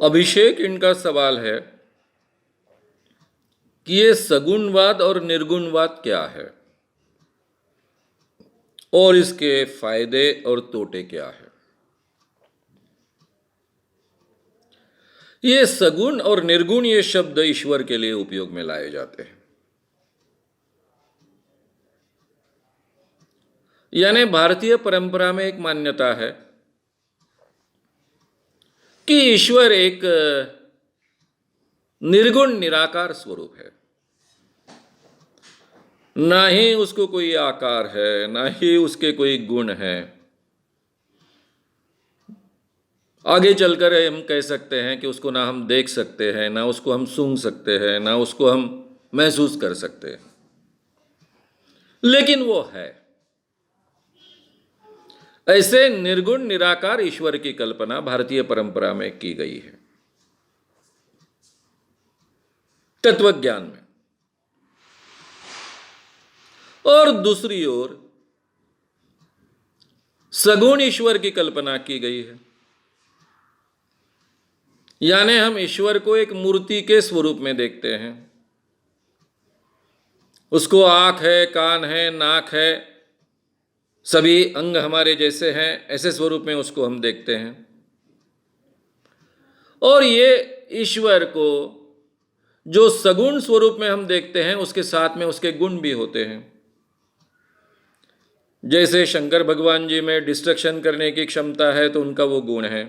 अभिषेक इनका सवाल है कि ये सगुणवाद और निर्गुणवाद क्या है और इसके फायदे और तोटे क्या है। ये सगुण और निर्गुण ये शब्द ईश्वर के लिए उपयोग में लाए जाते हैं। यानी भारतीय परंपरा में एक मान्यता है कि ईश्वर एक निर्गुण निराकार स्वरूप है। ना ही उसको कोई आकार है, ना ही उसके कोई गुण है। आगे चलकर हम कह सकते हैं कि उसको ना हम देख सकते हैं, ना उसको हम सूंघ सकते हैं, ना उसको हम महसूस कर सकते हैं, लेकिन वो है। ऐसे निर्गुण निराकार ईश्वर की कल्पना भारतीय परंपरा में की गई है। तत्वज्ञान में और दूसरी ओर सगुण ईश्वर की कल्पना की गई है। यानी हम ईश्वर को एक मूर्ति के स्वरूप में देखते हैं। उसको आंख है, कान है, नाक है, सभी अंग हमारे जैसे हैं, ऐसे स्वरूप में उसको हम देखते हैं। और ये ईश्वर को जो सगुण स्वरूप में हम देखते हैं, उसके साथ में उसके गुण भी होते हैं। जैसे शंकर भगवान जी में डिस्ट्रक्शन करने की क्षमता है तो उनका वो गुण है।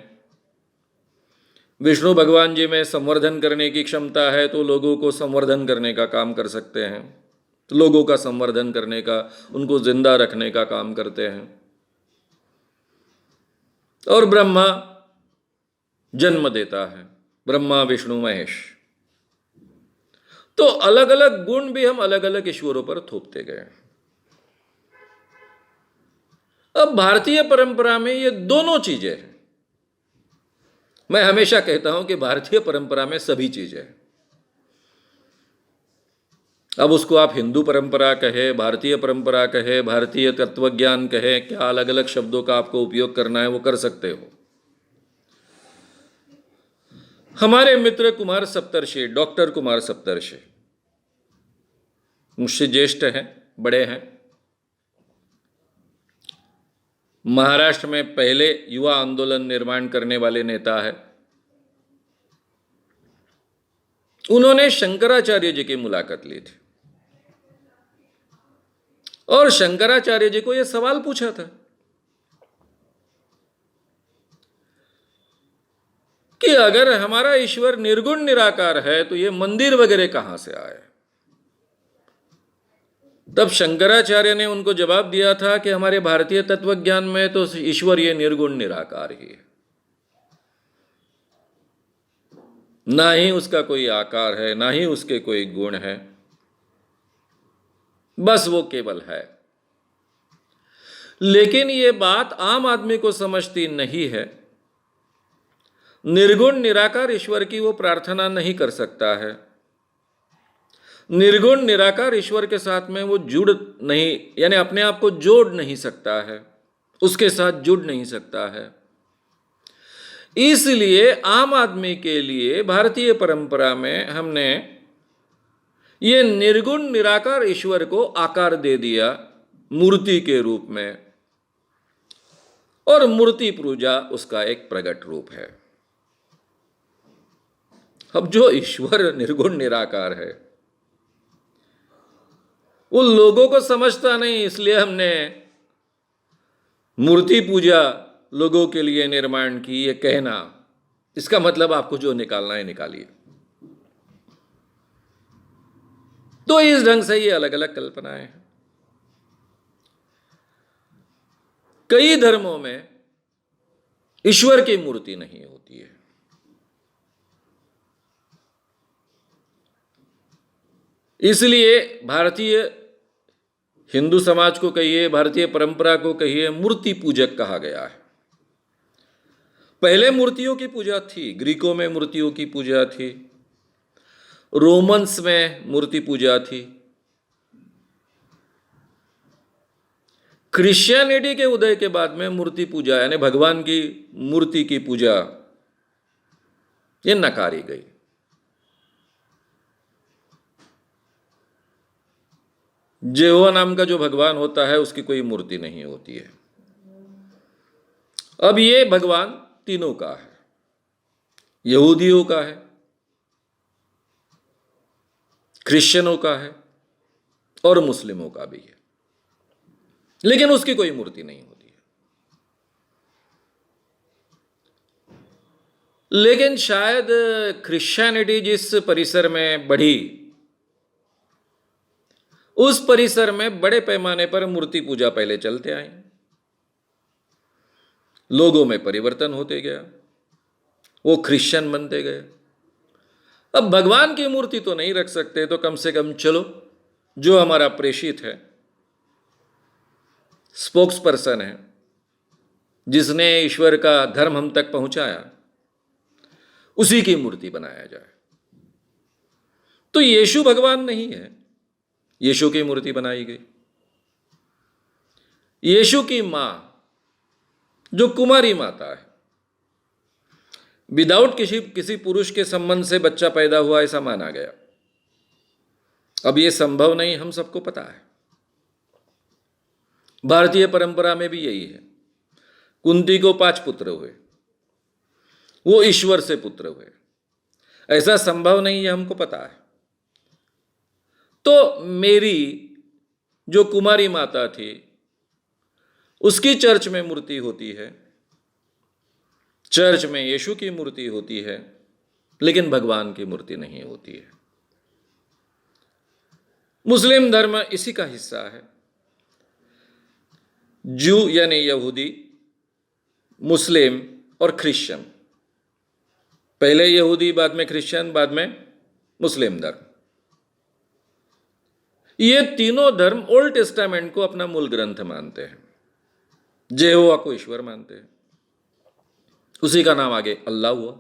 विष्णु भगवान जी में संवर्धन करने की क्षमता है तो लोगों को संवर्धन करने का काम कर सकते हैं, तो लोगों का संवर्धन करने का, उनको जिंदा रखने का काम करते हैं। और ब्रह्मा जन्म देता है, ब्रह्मा विष्णु महेश। तो अलग अलग गुण भी हम अलग अलग ईश्वरों पर थोपते गए। अब भारतीय परंपरा में ये दोनों चीजें हैं। मैं हमेशा कहता हूं कि भारतीय परंपरा में सभी चीजें हैं। अब उसको आप हिंदू परंपरा कहे, भारतीय परंपरा कहे, भारतीय तत्वज्ञान कहे, क्या अलग अलग शब्दों का आपको उपयोग करना है वो कर सकते हो। हमारे मित्र कुमार सप्तर्षि, डॉक्टर कुमार सप्तर्षि मुझसे ज्येष्ठ हैं, बड़े हैं। महाराष्ट्र में पहले युवा आंदोलन निर्माण करने वाले नेता है। उन्होंने शंकराचार्य जी की मुलाकात ली थी और शंकराचार्य जी को यह सवाल पूछा था कि अगर हमारा ईश्वर निर्गुण निराकार है तो ये मंदिर वगैरह कहां से आए। तब शंकराचार्य ने उनको जवाब दिया था कि हमारे भारतीय तत्वज्ञान में तो ईश्वर ये निर्गुण निराकार ही है, ना ही उसका कोई आकार है, ना ही उसके कोई गुण है, बस वो केवल है। लेकिन ये बात आम आदमी को समझती नहीं है। निर्गुण निराकार ईश्वर की वो प्रार्थना नहीं कर सकता है। निर्गुण निराकार ईश्वर के साथ में वो जुड़ नहीं, यानी अपने आप को जोड़ नहीं सकता है, उसके साथ जुड़ नहीं सकता है। इसलिए आम आदमी के लिए भारतीय परंपरा में हमने ये निर्गुण निराकार ईश्वर को आकार दे दिया मूर्ति के रूप में, और मूर्ति पूजा उसका एक प्रकट रूप है। अब जो ईश्वर निर्गुण निराकार है वो लोगों को समझता नहीं, इसलिए हमने मूर्ति पूजा लोगों के लिए निर्माण की, ये कहना, इसका मतलब आपको जो निकालना है निकालिए। तो इस ढंग से ये अलग अलग कल्पनाएं हैं। कई धर्मों में ईश्वर की मूर्ति नहीं होती है। इसलिए भारतीय हिंदू समाज को कहिए, भारतीय परंपरा को कहिए, मूर्ति पूजक कहा गया है। पहले मूर्तियों की पूजा थी, ग्रीकों में मूर्तियों की पूजा थी, रोमन्स में मूर्ति पूजा थी। क्रिश्चियनिटी के उदय के बाद में मूर्ति पूजा यानी भगवान की मूर्ति की पूजा ये नकारी गई। यहोवा नाम का जो भगवान होता है उसकी कोई मूर्ति नहीं होती है। अब ये भगवान तीनों का है, यहूदियों का है, क्रिश्चियनों का है और मुस्लिमों का भी है, लेकिन उसकी कोई मूर्ति नहीं होती है। लेकिन शायद क्रिश्चियनिटी जिस परिसर में बढ़ी, उस परिसर में बड़े पैमाने पर मूर्ति पूजा पहले चलते आई, लोगों में परिवर्तन होते गया, वो क्रिश्चियन बनते गए। अब भगवान की मूर्ति तो नहीं रख सकते, तो कम से कम चलो जो हमारा प्रेषित है, स्पोक्स पर्सन है, जिसने ईश्वर का धर्म हम तक पहुंचाया, उसी की मूर्ति बनाया जाए। तो यीशु भगवान नहीं है, यीशु की मूर्ति बनाई गई। यीशु की मां जो कुमारी माता है, विदाउट किसी पुरुष के संबंध से बच्चा पैदा हुआ ऐसा माना गया। अब यह संभव नहीं, हम सबको पता है। भारतीय परंपरा में भी यही है। कुंती को 5 पुत्र हुए, वो ईश्वर से पुत्र हुए, ऐसा संभव नहीं है, हमको पता है। तो मेरी जो कुमारी माता थी, उसकी चर्च में मूर्ति होती है, चर्च में यीशु की मूर्ति होती है, लेकिन भगवान की मूर्ति नहीं होती है। मुस्लिम धर्म इसी का हिस्सा है। जू यानी यहूदी, मुस्लिम और क्रिश्चियन, पहले यहूदी, बाद में क्रिश्चियन, बाद में मुस्लिम धर्म, ये तीनों धर्म ओल्ड टेस्टामेंट को अपना मूल ग्रंथ मानते हैं, यहोवा को ईश्वर मानते हैं, उसी का नाम आगे अल्लाह हुआ।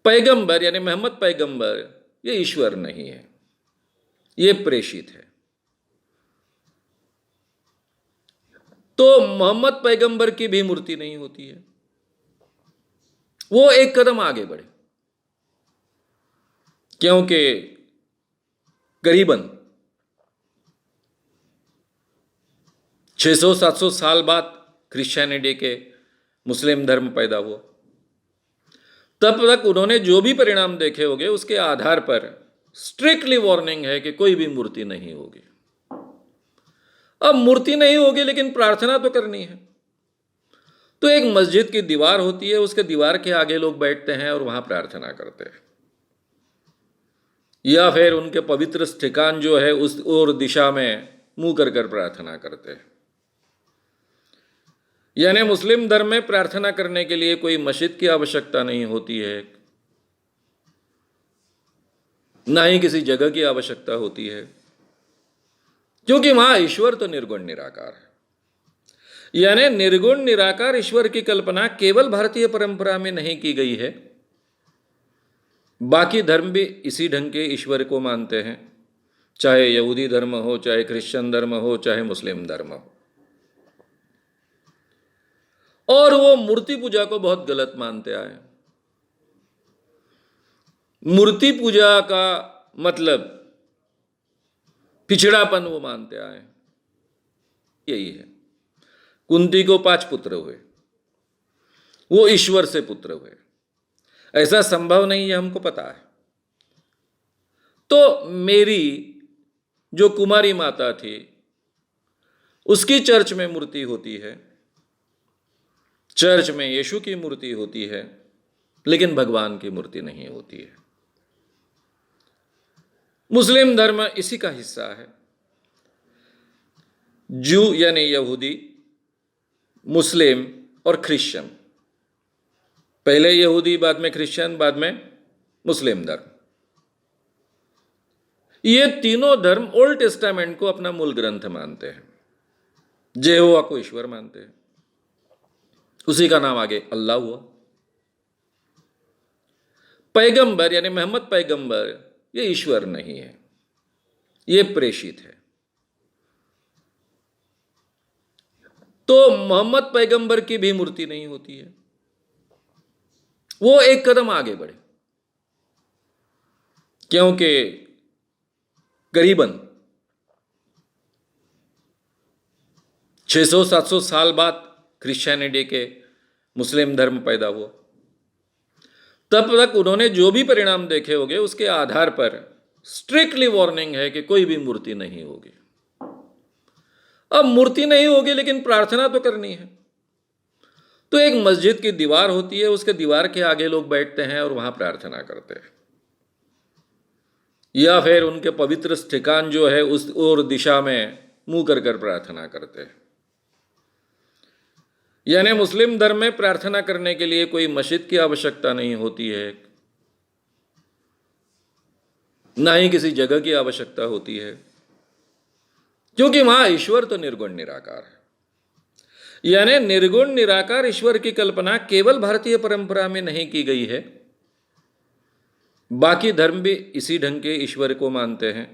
पैगंबर यानी मोहम्मद पैगंबर ये ईश्वर नहीं है, ये प्रेषित है। तो मोहम्मद पैगंबर की भी मूर्ति नहीं होती है। वो एक कदम आगे बढ़े, क्योंकि करीबन 600-700 साल बाद क्रिश्चियनिटी के मुस्लिम धर्म पैदा हुआ। तब तक उन्होंने जो भी परिणाम देखे होंगे, उसके आधार पर स्ट्रिक्टली वार्निंग है कि कोई भी मूर्ति नहीं होगी। अब मूर्ति नहीं होगी, लेकिन प्रार्थना तो करनी है। तो एक मस्जिद की दीवार होती है, उसके दीवार के आगे लोग बैठते हैं और वहां प्रार्थना करते हैं, या फिर उनके पवित्र ठिकान जो है उस और दिशा में मुंह कर प्रार्थना करते हैं। यानी मुस्लिम धर्म में प्रार्थना करने के लिए कोई मस्जिद की आवश्यकता नहीं होती है, ना ही किसी जगह की आवश्यकता होती है, क्योंकि वहां ईश्वर तो निर्गुण निराकार है। यानी निर्गुण निराकार ईश्वर की कल्पना केवल भारतीय परंपरा में नहीं की गई है, बाकी धर्म भी इसी ढंग के ईश्वर को मानते हैं, चाहे यहूदी धर्म हो, चाहे क्रिश्चियन धर्म हो, चाहे मुस्लिम धर्म हो। और वो मूर्ति पूजा को बहुत गलत मानते आए। मूर्ति पूजा का मतलब पिछड़ापन वो मानते आए। यही है, कुंती को 5 पुत्र हुए, वो ईश्वर से पुत्र हुए, ऐसा संभव नहीं है, हमको पता है। तो मेरी जो कुमारी माता थी, उसकी चर्च में मूर्ति होती है, चर्च में यीशु की मूर्ति होती है, लेकिन भगवान की मूर्ति नहीं होती है। मुस्लिम धर्म इसी का हिस्सा है। जू यानी यहूदी, मुस्लिम और क्रिश्चियन, पहले यहूदी, बाद में क्रिश्चियन, बाद में मुस्लिम धर्म, ये तीनों धर्म ओल्ड टेस्टामेंट को अपना मूल ग्रंथ मानते हैं, यहोवा को ईश्वर मानते हैं, उसी का नाम आगे अल्लाह हुआ। पैगंबर यानी मोहम्मद पैगंबर ये ईश्वर नहीं है, ये प्रेषित है। तो मोहम्मद पैगंबर की भी मूर्ति नहीं होती है। वो एक कदम आगे बढ़े, क्योंकि करीबन 600-700 साल बाद क्रिश्चियनिटी के मुस्लिम धर्म पैदा हुआ। तब तक उन्होंने जो भी परिणाम देखे होंगे उसके आधार पर स्ट्रिक्टली वार्निंग है कि कोई भी मूर्ति नहीं होगी। अब मूर्ति नहीं होगी लेकिन प्रार्थना तो करनी है, तो एक मस्जिद की दीवार होती है, उसके दीवार के आगे लोग बैठते हैं और वहां प्रार्थना करते हैं, या फिर उनके पवित्र ठिकान जो है उस और दिशा में मुंह कर प्रार्थना करते हैं। यानी मुस्लिम धर्म में प्रार्थना करने के लिए कोई मस्जिद की आवश्यकता नहीं होती है, ना ही किसी जगह की आवश्यकता होती है, क्योंकि वहां ईश्वर तो निर्गुण निराकार है। यानी निर्गुण निराकार ईश्वर की कल्पना केवल भारतीय परंपरा में नहीं की गई है, बाकी धर्म भी इसी ढंग के ईश्वर को मानते हैं,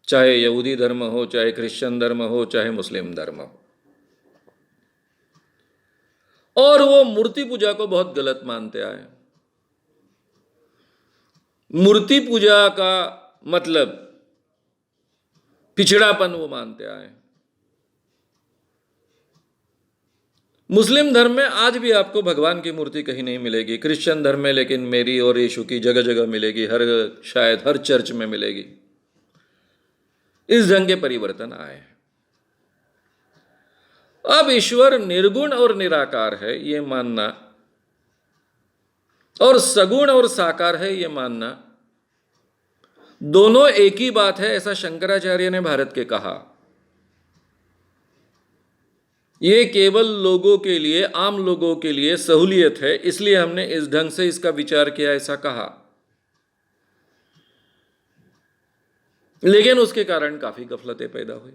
चाहे यहूदी धर्म हो, चाहे क्रिश्चियन धर्म हो, चाहे मुस्लिम धर्म हो। और वो मूर्ति पूजा को बहुत गलत मानते आए। मूर्ति पूजा का मतलब पिछड़ापन वो मानते आए। मुस्लिम धर्म में आज भी आपको भगवान की मूर्ति कहीं नहीं मिलेगी, क्रिश्चियन धर्म में लेकिन मेरी और यीशु की जगह जगह मिलेगी, शायद हर चर्च में मिलेगी। इस ढंग के परिवर्तन आए हैं। अब ईश्वर निर्गुण और निराकार है ये मानना, और सगुण और साकार है ये मानना, दोनों एक ही बात है, ऐसा शंकराचार्य ने भारत के कहा। ये केवल लोगों के लिए, आम लोगों के लिए सहूलियत है, इसलिए हमने इस ढंग से इसका विचार किया, ऐसा कहा। लेकिन उसके कारण काफी गफलतें पैदा हुई।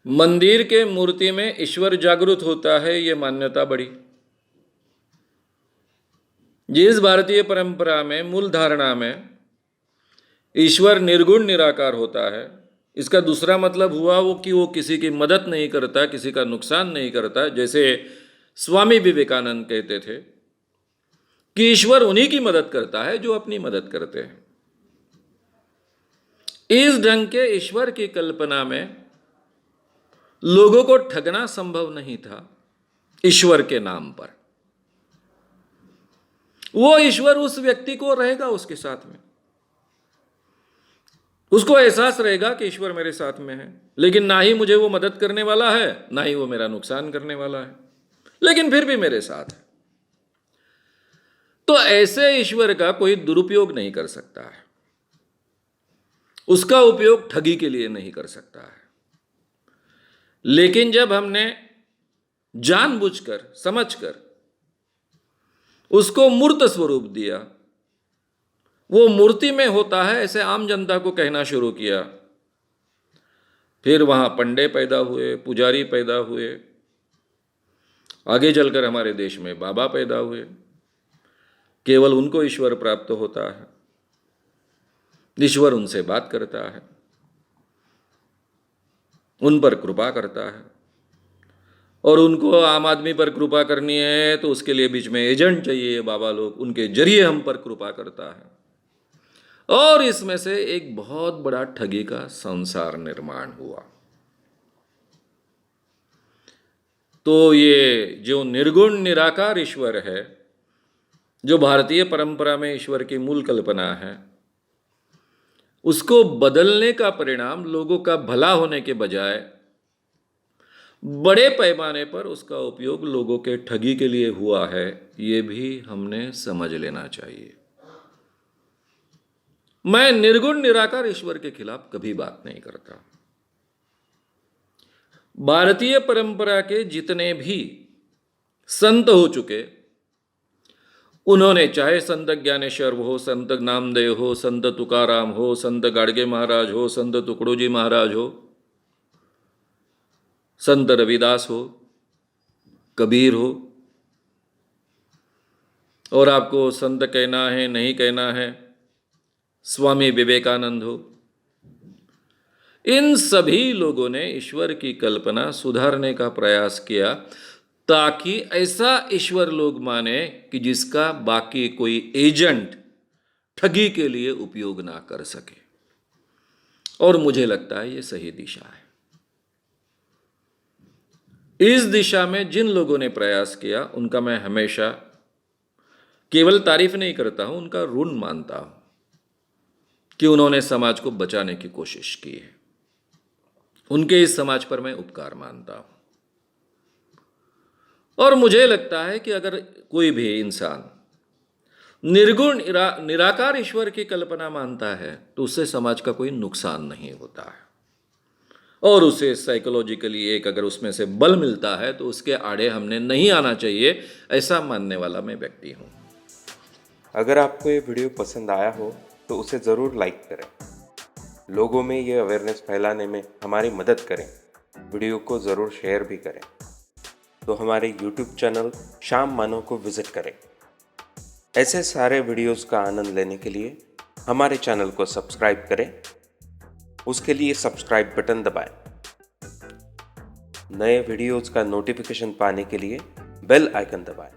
मंदिर के मूर्ति में ईश्वर जागृत होता है ये मान्यता बढ़ी। जिस भारतीय परंपरा में, मूल धारणा में ईश्वर निर्गुण निराकार होता है, इसका दूसरा मतलब हुआ वो कि वो किसी की मदद नहीं करता, किसी का नुकसान नहीं करता। जैसे स्वामी विवेकानंद कहते थे कि ईश्वर उन्हीं की मदद करता है जो अपनी मदद करते हैं। इस ढंग के ईश्वर की कल्पना में लोगों को ठगना संभव नहीं था ईश्वर के नाम पर। वो ईश्वर उस व्यक्ति को रहेगा उसके साथ में, उसको एहसास रहेगा कि ईश्वर मेरे साथ में है, लेकिन ना ही मुझे वो मदद करने वाला है, ना ही वो मेरा नुकसान करने वाला है, लेकिन फिर भी मेरे साथ है। तो ऐसे ईश्वर का कोई दुरुपयोग नहीं कर सकता है, उसका उपयोग ठगी के लिए नहीं कर सकता है। लेकिन जब हमने जानबूझकर, समझकर उसको मूर्त स्वरूप दिया, वो मूर्ति में होता है ऐसे आम जनता को कहना शुरू किया, फिर वहां पंडे पैदा हुए, पुजारी पैदा हुए, आगे चलकर हमारे देश में बाबा पैदा हुए। केवल उनको ईश्वर प्राप्त होता है, ईश्वर उनसे बात करता है, उन पर कृपा करता है, और उनको आम आदमी पर कृपा करनी है तो उसके लिए बीच में एजेंट चाहिए, बाबा लोग, उनके जरिए हम पर कृपा करता है। और इसमें से एक बहुत बड़ा ठगी का संसार निर्माण हुआ। तो ये जो निर्गुण निराकार ईश्वर है, जो भारतीय परंपरा में ईश्वर की मूल कल्पना है, उसको बदलने का परिणाम लोगों का भला होने के बजाय बड़े पैमाने पर उसका उपयोग लोगों के ठगी के लिए हुआ है, ये भी हमने समझ लेना चाहिए। मैं निर्गुण निराकार ईश्वर के खिलाफ कभी बात नहीं करता। भारतीय परंपरा के जितने भी संत हो चुके, उन्होंने, चाहे संत ज्ञानेश्वर हो, संत नामदेव हो, संत तुकाराम हो, संत गाडगे महाराज हो, संत तुकडोजी महाराज हो, संत रविदास हो, कबीर हो, और आपको संत कहना है नहीं कहना है, स्वामी विवेकानंद हो, इन सभी लोगों ने ईश्वर की कल्पना सुधारने का प्रयास किया, ताकि ऐसा ईश्वर लोग माने कि जिसका बाकी कोई एजेंट ठगी के लिए उपयोग ना कर सके। और मुझे लगता है ये सही दिशा है। इस दिशा में जिन लोगों ने प्रयास किया उनका मैं हमेशा केवल तारीफ नहीं करता हूं, उनका ऋण मानता हूं कि उन्होंने समाज को बचाने की कोशिश की है। उनके इस समाज पर मैं उपकार मानता हूं। और मुझे लगता है कि अगर कोई भी इंसान निर्गुण निराकार ईश्वर की कल्पना मानता है तो उससे समाज का कोई नुकसान नहीं होता है, और उसे साइकोलॉजिकली एक अगर उसमें से बल मिलता है तो उसके आड़े हमने नहीं आना चाहिए, ऐसा मानने वाला मैं व्यक्ति हूं। अगर आपको ये वीडियो पसंद आया हो तो उसे ज़रूर लाइक करें, लोगों में ये अवेयरनेस फैलाने में हमारी मदद करें। वीडियो को ज़रूर शेयर भी करें। तो हमारे YouTube चैनल श्याम मानव को विज़िट करें। ऐसे सारे वीडियोस का आनंद लेने के लिए हमारे चैनल को सब्सक्राइब करें। उसके लिए सब्सक्राइब बटन दबाएं। नए वीडियोस का नोटिफिकेशन पाने के लिए बेल आइकन दबाएं।